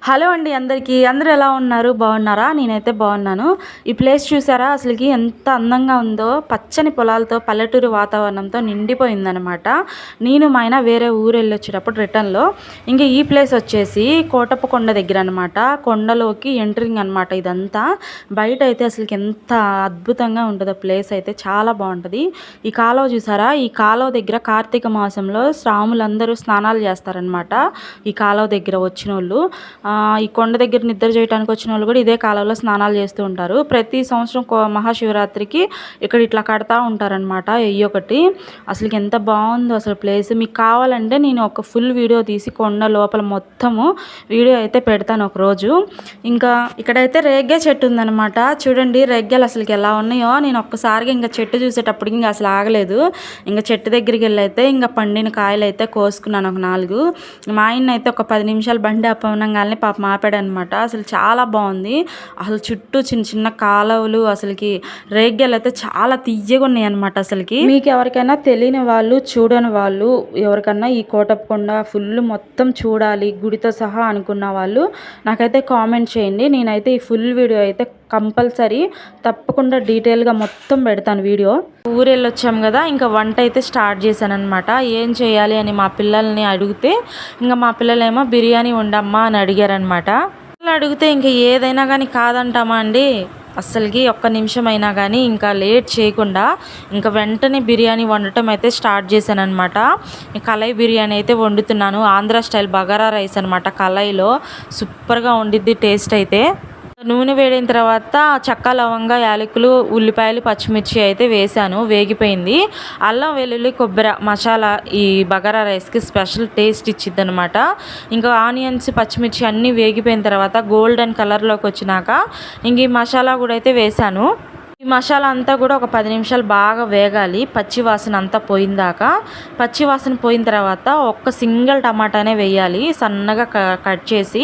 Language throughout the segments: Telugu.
హలో అండి అందరికీ. అందరూ ఎలా ఉన్నారు? బాగున్నారా? నేనైతే బాగున్నాను. ఈ ప్లేస్ చూసారా? అసలుకి ఎంత అందంగా ఉందో. పచ్చని పొలాలతో పల్లెటూరు వాతావరణంతో నిండిపోయిందనమాట. నేను మా ఆయన వేరే ఊరు వెళ్ళొచ్చేటప్పుడు రిటర్న్లో ఇంకా ఈ ప్లేస్ వచ్చేసి కోటప్పకొండ దగ్గర అనమాట. కొండలోకి ఎంట్రింగ్ అనమాట ఇదంతా. బయట అయితే అసలుకి ఎంత అద్భుతంగా ఉంటుందో ప్లేస్ అయితే చాలా బాగుంటుంది. ఈ కాలువ చూసారా? ఈ కాలువ దగ్గర కార్తీక మాసంలో స్వాములందరూ స్నానాలు చేస్తారనమాట. ఈ కాలువ దగ్గర వచ్చిన వాళ్ళు ఈ కొండ దగ్గర నిద్ర చేయడానికి వచ్చిన వాళ్ళు కూడా ఇదే కాలంలో స్నానాలు చేస్తూ ఉంటారు. ప్రతి సంవత్సరం మహాశివరాత్రికి ఇక్కడ ఇట్లా కడతా ఉంటారనమాట. ఒకటి అసలుకి ఎంత బాగుందో అసలు ప్లేస్. మీకు కావాలంటే నేను ఒక ఫుల్ వీడియో తీసి కొండ లోపల మొత్తము వీడియో అయితే పెడతాను ఒకరోజు. ఇంకా ఇక్కడైతే రేగ్గే చెట్టు ఉందనమాట. చూడండి రేగ్గాలు అసలుకి ఎలా ఉన్నాయో. నేను ఒక్కసారిగా ఇంకా చెట్టు చూసేటప్పటికి ఇంకా అసలు ఆగలేదు. ఇంకా చెట్టు దగ్గరికి వెళ్ళి అయితే ఇంకా పండిన కాయలు అయితే కోసుకున్నాను ఒక 4. మా ఆయన అయితే ఒక 10 నిమిషాలు బండి అప్పనంగానే పాపం ఆపాడనమాట. అసలు చాలా బాగుంది. అసలు చుట్టూ చిన్న చిన్న కాలువలు, అసలుకి రేగ్గాలు అయితే చాలా తీయగా ఉన్నాయి అనమాట. అసలుకి మీకు ఎవరికైనా తెలియని వాళ్ళు, చూడని వాళ్ళు, ఎవరికన్నా ఈ కోటప్పకొండ ఫుల్ మొత్తం చూడాలి గుడితో సహా అనుకున్న వాళ్ళు నాకైతే కామెంట్ చేయండి. నేనైతే ఈ ఫుల్ వీడియో అయితే కంపల్సరీ తప్పకుండా డీటెయిల్గా మొత్తం పెడతాను వీడియో. ఊరెళ్ళొచ్చాం కదా, ఇంకా వంట అయితే స్టార్ట్ చేశాను అనమాట. ఏం చేయాలి అని మా పిల్లల్ని అడిగితే ఇంకా మా పిల్లలేమో బిర్యానీ వండమ్మా అని అడిగారనమాట. అడిగితే ఇంకా ఏదైనా కానీ కాదంటామా అండి? అస్సలకి ఒక్క నిమిషం అయినా కానీ ఇంకా లేట్ చేయకుండా ఇంకా వెంటనే బిర్యానీ వండటం అయితే స్టార్ట్ చేశాను అనమాట. కళాయి బిర్యానీ అయితే వండుతున్నాను. ఆంధ్ర స్టైల్ బగారా రైస్ అనమాట. కళాయిలో సూపర్గా ఉండిద్ది టేస్ట్ అయితే. నూనె వేడిన తర్వాత చెక్క, లవంగా, యాలకులు, ఉల్లిపాయలు, పచ్చిమిర్చి అయితే వేసాను. వేగిపోయింది. అల్లం, వెల్లుల్లి, కొబ్బరి మసాలా ఈ బగారా రైస్కి స్పెషల్ టేస్ట్ ఇచ్చిద్ది అనమాట. ఇంకా ఆనియన్స్, పచ్చిమిర్చి అన్నీ వేగిపోయిన తర్వాత గోల్డెన్ కలర్లోకి వచ్చినాక ఇంక ఈ మసాలా కూడా అయితే వేసాను. ఈ మసాలా అంతా కూడా ఒక 10 నిమిషాలు బాగా వేగాలి. పచ్చి వాసన అంతా పోయిందాకా. పచ్చి వాసన పోయిన తర్వాత ఒక్క సింగిల్ టమాటానే వేయాలి, సన్నగా కట్ చేసి.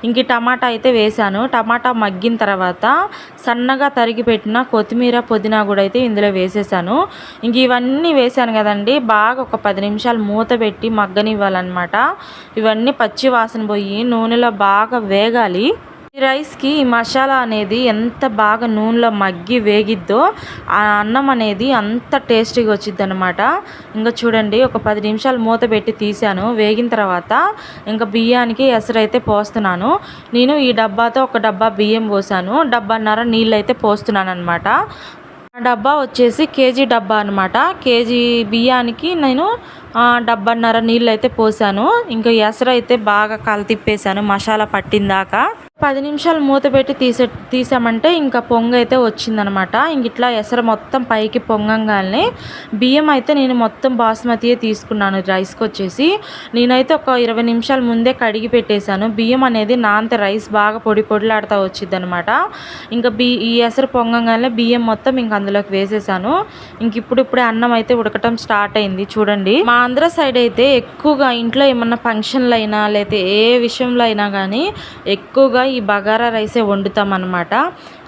ఇంక టమాటా అయితే వేసాను. టమాటా మగ్గిన తర్వాత సన్నగా తరిగి పెట్టిన కొత్తిమీర, పుదీనా కూడా అయితే ఇందులో వేసేసాను. ఇంక ఇవన్నీ వేసాను కదండి, బాగా ఒక 10 నిమిషాలు మూత పెట్టి మగ్గనివ్వాలన్నమాట. ఇవన్నీ పచ్చి వాసన పోయి నూనెలో బాగా వేగాలి. ఈ రైస్కి ఈ మసాలా అనేది ఎంత బాగా నూనెలో మగ్గి వేగిద్దో ఆ అన్నం అనేది అంత టేస్టీగా వచ్చిద్ది అనమాట. ఇంకా చూడండి ఒక 10 నిమిషాలు మూత పెట్టి తీసాను. వేగిన తర్వాత ఇంకా బియ్యానికి ఎసరైతే పోస్తున్నాను. నేను ఈ డబ్బాతో ఒక డబ్బా బియ్యం పోసాను, డబ్బాన్నర నీళ్ళు అయితే పోస్తున్నాను అనమాట. ఆ డబ్బా వచ్చేసి కేజీ డబ్బా అనమాట. కేజీ బియ్యానికి నేను డబ్బాన్నర నీళ్ళు అయితే పోసాను. ఇంకా ఎసరు అయితే బాగా తిప్పేసాను మసాలా పట్టిందాకా. 10 నిమిషాలు మూత పెట్టి తీసామంటే ఇంకా పొంగ అయితే వచ్చిందనమాట. ఇంక ఇట్లా ఎసరు మొత్తం పైకి పొంగంగానే బియ్యం అయితే నేను మొత్తం బాస్మతియే తీసుకున్నాను. రైస్కి వచ్చేసి నేనైతే ఒక 20 నిమిషాల ముందే కడిగి పెట్టేశాను. బియ్యం అనేది నాంత రైస్ బాగా పొడిలాడుతూ వచ్చింది అనమాట. ఇంకా ఈ ఎసరు పొంగంగానే బియ్యం మొత్తం ఇంక అందులోకి వేసేసాను. ఇంక ఇప్పుడిప్పుడే అన్నం అయితే ఉడకటం స్టార్ట్ అయింది. చూడండి మా ఆంధ్ర సైడ్ అయితే ఎక్కువగా ఇంట్లో ఏమన్నా ఫంక్షన్లు అయినా లేకపోతే ఏ విషయంలో అయినా కానీ ఎక్కువగా ఈ బగారా రైసే వండుతాం అనమాట.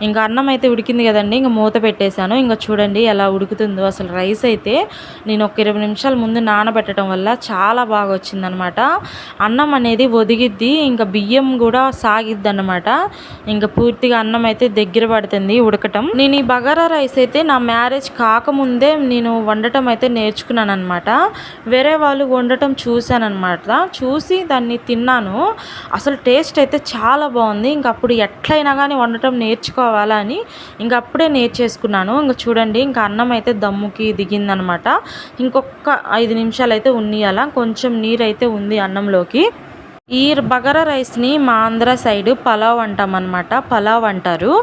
ఇంకా అన్నం అయితే ఉడికింది కదండి, ఇంకా మూత పెట్టేశాను. ఇంకా చూడండి ఎలా ఉడుకుతుందో. అసలు రైస్ అయితే నేను ఒక 20 నిమిషాల ముందు నానబెట్టడం వల్ల చాలా బాగా వచ్చిందనమాట. అన్నం అనేది ఒదిగిద్ది, ఇంకా బియ్యం కూడా సాగిద్ది అనమాట. ఇంకా పూర్తిగా అన్నం అయితే దగ్గర పడుతుంది ఉడకటం. నేను ఈ బగారా రైస్ అయితే నా మ్యారేజ్ కాకముందే నేను వండటం అయితే నేర్చుకున్నాను అనమాట. వేరే వాళ్ళు వండటం చూశానమాట. చూసి దాన్ని తిన్నాను. అసలు టేస్ట్ అయితే చాలా బాగుంది. ఇంక అప్పుడు ఎట్లయినా కానీ వండటం నేర్చుకోవాలని ఇంక అప్పుడే నేర్చేసుకున్నాను. ఇంకా చూడండి ఇంకా అన్నం అయితే దమ్ముకి దిగిందనమాట. ఇంకొక 5 నిమిషాలు అయితే ఉన్నియాల. కొంచెం నీరు అయితే ఉంది అన్నంలోకి. ఈ బగారా రైస్ని మా ఆంధ్ర సైడ్ పలావ్ అంటాం అనమాట. పలావ్ అంటారు.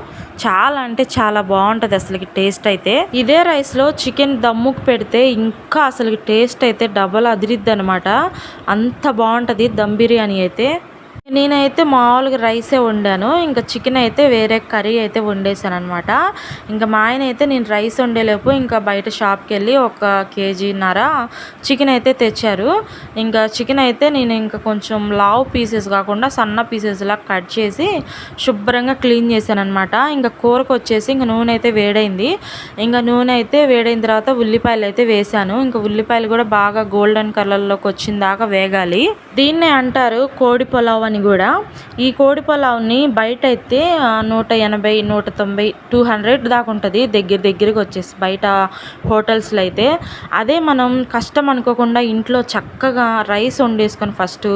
చాలా అంటే చాలా బాగుంటుంది అసలుకి టేస్ట్ అయితే. ఇదే రైస్లో చికెన్ దమ్ముకు పెడితే ఇంకా అసలుకి టేస్ట్ అయితే డబల్ అదిరిద్ది అనమాట. అంత బాగుంటుంది దమ్ బిర్యానీ అయితే. నేనైతే మామూలుగా రైసే వండాను. ఇంకా చికెన్ అయితే వేరే కర్రీ అయితే వండేసాను అనమాట. ఇంకా మా ఆయన అయితే నేను రైస్ వండేలేపు ఇంకా బయట షాప్కి వెళ్ళి 1.5 కేజీన్నర చికెన్ అయితే తెచ్చారు. ఇంకా చికెన్ అయితే నేను ఇంకా కొంచెం లావ్ పీసెస్ కాకుండా సన్న పీసెస్లా కట్ చేసి శుభ్రంగా క్లీన్ చేశాను అనమాట. ఇంకా కూరకు వచ్చేసి ఇంకా నూనె అయితే వేడైంది. ఇంకా నూనె అయితే వేడైన తర్వాత ఉల్లిపాయలు అయితే వేసాను. ఇంకా ఉల్లిపాయలు కూడా బాగా గోల్డెన్ కలర్లోకి వచ్చిన దాకా వేగాలి. దీన్నే అంటారు కోడి పొలావ్ అని అని కూడా. ఈ కోడి పులావ్ని బయట అయితే 180, 190, 200 దాకా ఉంటుంది దగ్గరికి వచ్చేసి బయట హోటల్స్లో అయితే. అదే మనం కష్టం అనుకోకుండా ఇంట్లో చక్కగా రైస్ వండేసుకొని ఫస్ట్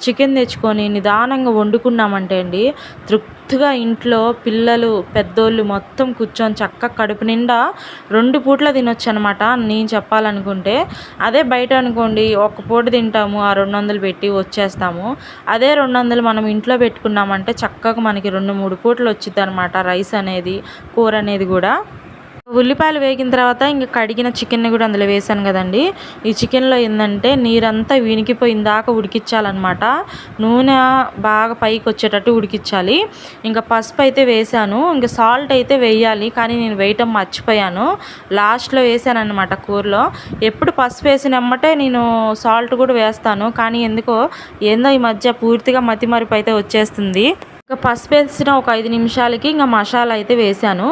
చికెన్ తెచ్చుకొని నిదానంగా వండుకున్నామంటే అండి, తృప్తిగా ఇంట్లో పిల్లలు పెద్దోళ్ళు మొత్తం కూర్చొని చక్కగా కడుపు నిండా 2 పూట్ల తినొచ్చు అనమాట నేను చెప్పాలనుకుంటే. అదే బయట అనుకోండి ఒక పూట తింటాము, ఆ 200 పెట్టి వచ్చేస్తాము. అదే 200 మనం ఇంట్లో పెట్టుకున్నామంటే చక్కగా మనకి 2-3 పూటలు వచ్చిద్ది అనమాట రైస్ అనేది, కూర అనేది కూడా. ఉల్లిపాయలు వేగిన తర్వాత ఇంక కడిగిన చికెన్ని కూడా అందులో వేసాను కదండి. ఈ చికెన్లో ఏంటంటే నీరంతా వినికిపోయిన దాకా ఉడికించాలన్నమాట. నూనె బాగా పైకి వచ్చేటట్టు ఉడికించాలి. ఇంకా పసుపు అయితే వేసాను, ఇంకా సాల్ట్ అయితే వేయాలి కానీ నేను వేయటం మర్చిపోయాను, లాస్ట్లో వేసాను అనమాట కూరలో. ఎప్పుడు పసుపు వేసిన వెంబటే నేను సాల్ట్ కూడా వేస్తాను, కానీ ఎందుకో ఏందో ఈ మధ్య పూర్తిగా మతిమరుపు అయితే వచ్చేస్తుంది. ఇంకా పసుపు వేసిన ఒక 5 నిమిషాలకి ఇంకా మసాలా అయితే వేసాను.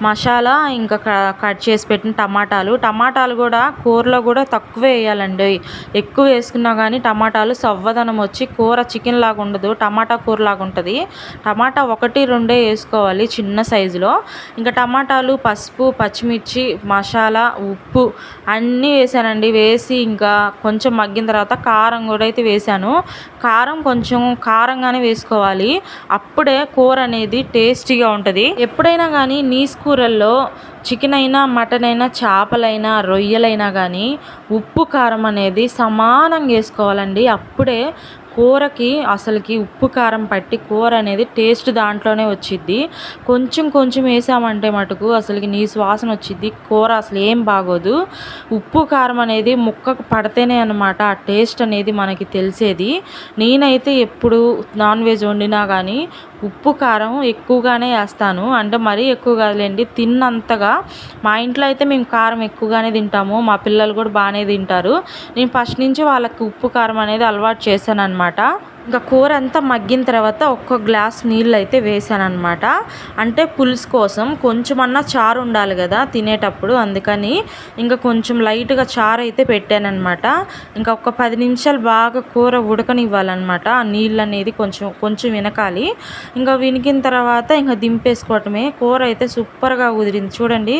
మసాలా ఇంకా కట్ చేసి పెట్టిన టమాటాలు కూడా కూరలో కూడా తక్కువే వేయాలండి. ఎక్కువ వేసుకున్నా కానీ టమాటాలు సవ్వదనం వచ్చి కూర చికెన్ లాగా ఉండదు, టమాటా కూర లాగా ఉంటుంది. టమాటా 1-2 వేసుకోవాలి చిన్న సైజులో. ఇంకా టమాటాలు, పసుపు, పచ్చిమిర్చి, మసాలా, ఉప్పు అన్నీ వేసానండి. వేసి ఇంకా కొంచెం మగ్గిన తర్వాత కారం కూడా అయితే వేసాను. కారం కొంచెం కారంగానే వేసుకోవాలి, అప్పుడే కూర అనేది టేస్టీగా ఉంటుంది. ఎప్పుడైనా కానీ నీసు కూరల్లో చికెన్ అయినా, మటన్ అయినా, చేపలైనా, రొయ్యలైనా కానీ ఉప్పు కారం అనేది సమానంగా వేసుకోవాలండి. అప్పుడే కూరకి అసలుకి ఉప్పు కారం పట్టి కూర అనేది టేస్ట్ దాంట్లోనే వచ్చిద్ది. కొంచెం వేసామంటే మటుకు అసలుకి నీసు వాసన వచ్చిద్ది, కూర అసలు ఏం బాగోదు. ఉప్పు కారం అనేది ముక్కకు పడితేనే అనమాట ఆ టేస్ట్ అనేది మనకి తెలిసేది. నేనైతే ఎప్పుడు నాన్ వెజ్ వండినా కానీ ఉప్పు కారం ఎక్కువగానే వేస్తాను, అంటే మరీ ఎక్కువ కాదులేండి, తిన్నంతగా. మా ఇంట్లో అయితే మేము కారం ఎక్కువగానే తింటాము, మా పిల్లలు కూడా బాగానే తింటారు. నేను ఫస్ట్ నుంచి వాళ్ళకి ఉప్పు కారం అనేది అలవాటు చేశాను అనమాట. ఇంకా కూర అంతా మగ్గిన తర్వాత ఒక్క గ్లాస్ నీళ్ళు అయితే వేసాను అనమాట. అంటే పులుసు కోసం కొంచెమన్నా చారు ఉండాలి కదా తినేటప్పుడు, అందుకని ఇంకా కొంచెం లైట్గా చారు అయితే పెట్టానమాట. ఇంకా ఒక 10 నిమిషాలు బాగా కూర ఉడకనివ్వాలన్నమాట. ఆ నీళ్ళు అనేది కొంచెం వినకాలి. ఇంకా వినికిన తర్వాత ఇంకా దింపేసుకోవటమే. కూర అయితే సూపర్గా కుదిరింది చూడండి,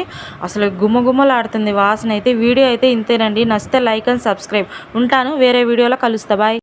అసలు గుమగుమలాడుతుంది వాసన అయితే. వీడియో అయితే ఇంతేనండి, నచ్చితే లైక్ అండ్ సబ్స్క్రైబ్. ఉంటాను, వేరే వీడియోలో కలుస్తా, బాయ్.